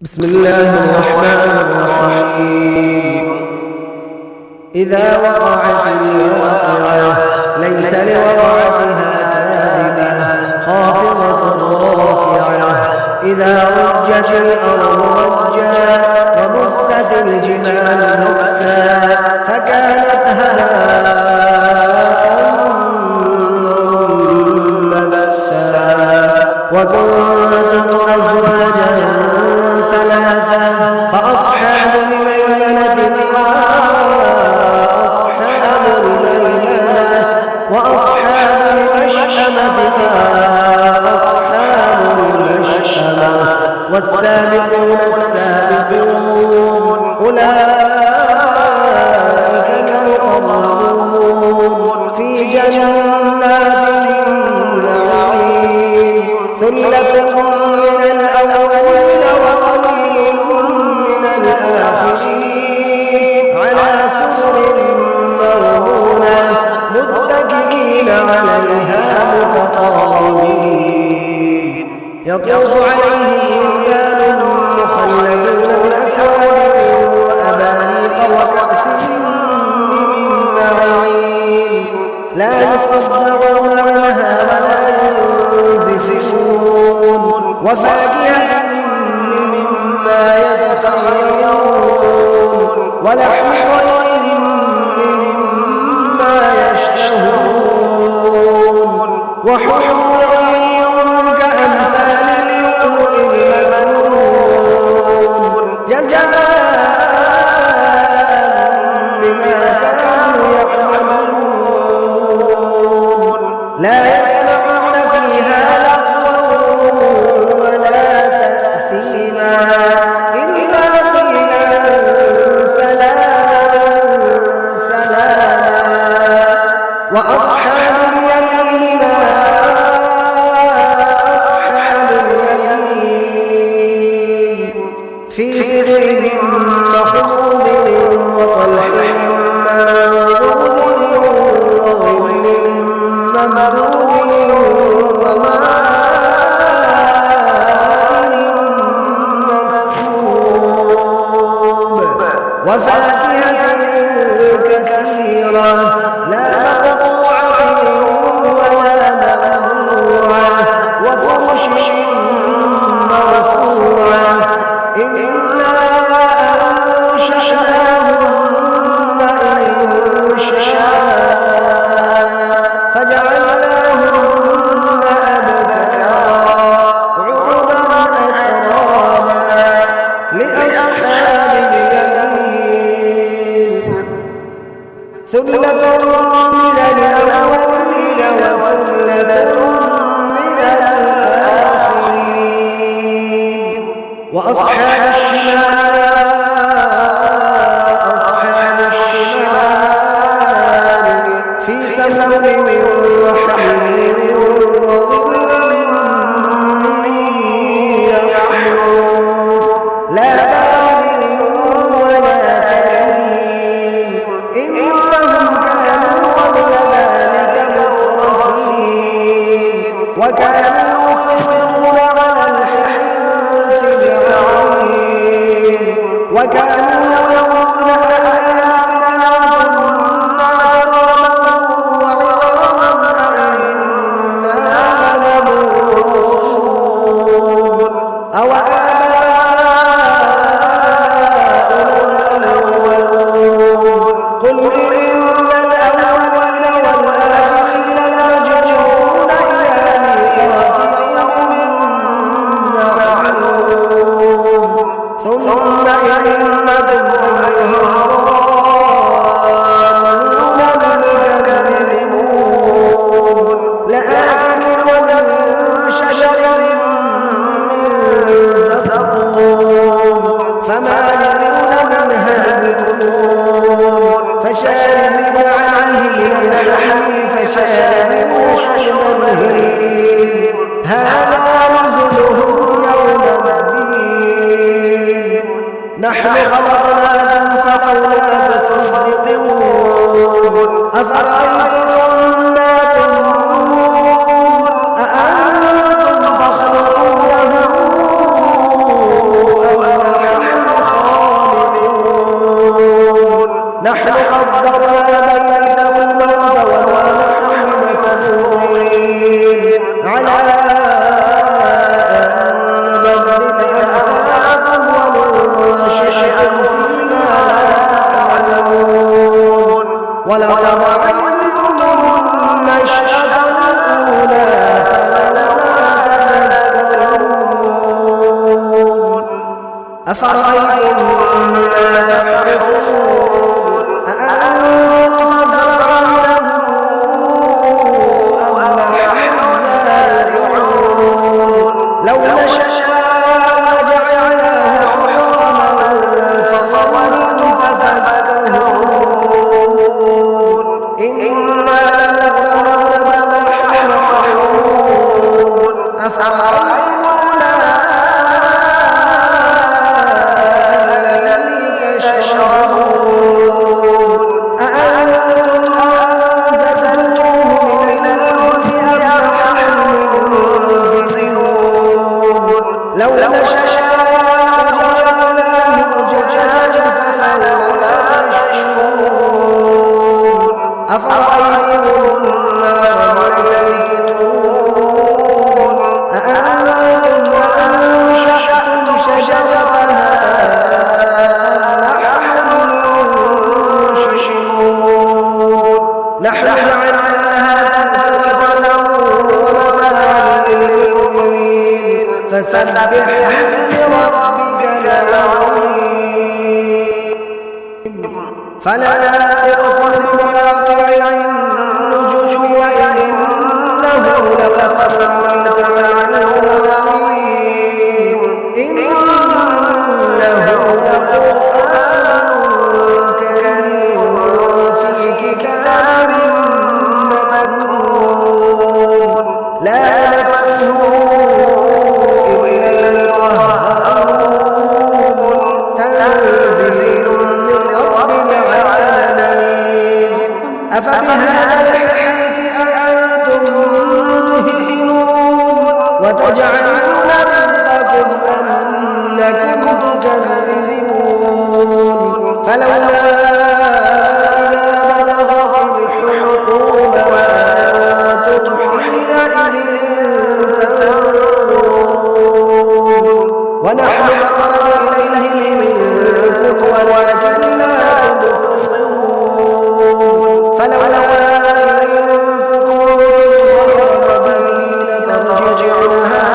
بسم الله الرحمن الرحيم. إذا وقعت الواقعة ليس لوقعتها كاذبة خافضة رافعة إذا رجت الأرض رجا وبست الجبال بسا فكانت هباء منبثا وكنتم أزواجا ثلاثة فأصحاب الميمنة ما أصحاب الميمنة وأصحاب المشأمة ما أصحاب المشأمة والسابقون السابقون أولئك المقربون في جنات النعيم ثلة من الأولين وقليل من الآخرين على سرر موضونة متكئين عليها متقابلين يطوف عليهم رجال مخلدون بأكواب وأباريق وكأس من معين لا يصدقون عنها ولا ينزفون وفاكهة مما يتخيرون ولحم طير مما يشتهون وحور عين كأمثال اللؤلؤ المكنون جزاء بما كانوا يعملون لا يسمعون فيها لغوا ولا تأثيما إلا قيلا سلاما سلاما وأصحاب اليمين ما أصحاب اليمين في سدر مخضود وطلح منضود وظل ممدود وماء مسكوب وفاكهة كثيرة لا مقطوعة ولا ممنوعة وفرش مرفوعة إنا أنشأناهن إنشاء فجعلناهن أبكارا عربا أترابا لأصحاب اليمين ثلة من الأولين وثلة من الآخرين وأصحاب الشمال ما أصحاب الشمال في سموم وحميم وظل من يحموم لا بارد ولا كريم إنهم كانوا قبل ذلك مترفين وكانوا يصرون على الحنث العظيم وكانوا يقولون أئذا متنا وكنا ترابا وعظاما أئنا لمبعوثون أو آباؤنا الأولون قل إن الأولين والآخرين لمجموعون إلى ميقات يوم معلوم ثم إنكم أيها الضالون المكذبون لآكلون من شجر من زقوم فمالئون منها البطون فشاربون عليه من الحميم فشاربون شرب الهيم هذا نزلهم يوم الدين نحن خلقناكم فلولا تصدقون أفرأيتم ما تمنون أأنتم تخلقونه أم نحن قدرنا بينكم الموت وما نحن بمسبوقين على أن نبدل أمثالكم وننشئكم فيما لا تعلمون ولقد علمتم النشأة الأولى فلولا تذكرون أفرأيتم ما تحرثون أأنتم تزرعونه أم نحن الزارعون لو نشاء لجعلناه حطاما فظلتم تفكهون إنا لمغرمون بل نحن محرومون أفرأيتم لو نشاء جعلناه أجاجا فلولا تشكرون أفرأيتم النار التي تورون أأنتم أنشأتم شجرتها أم نحن المنشئون نحن جعلناها تذكرة ومتاعا للمقوين فسبح باسم ربك العظيم فلا أقسم بمواقع النجوم وإنه لقسم لو تعلمون عظيم إنه لقرآن كريم في كتاب مكنون لا يمسه أفبهذا الحديث أنتم مدهنون وتجعلون رزقكم أنكم تكذبون فلولا إذا بلغت الحلقوم وأنتم حينئذ تنظرون ونحن أقرب إليه منكم ولكن لا تبصرون فلولا إن كنتم غير مدينين ترجعونها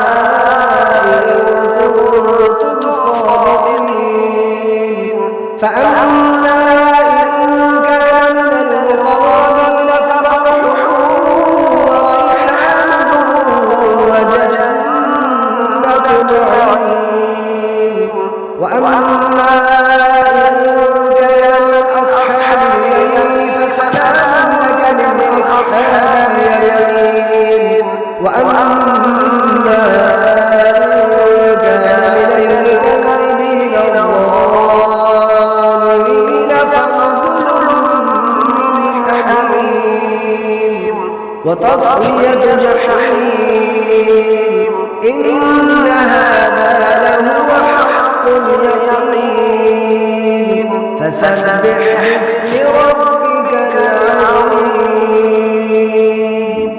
إن كنتم صادقين فأما إن كان من المقربين فروح وريحان وجنة نعيم وأما إن كان من أصحاب اليمين فسلام لك من أصحاب اليمين وأما إن كان من المكذبين الضالين فنزل من حميم وتصلية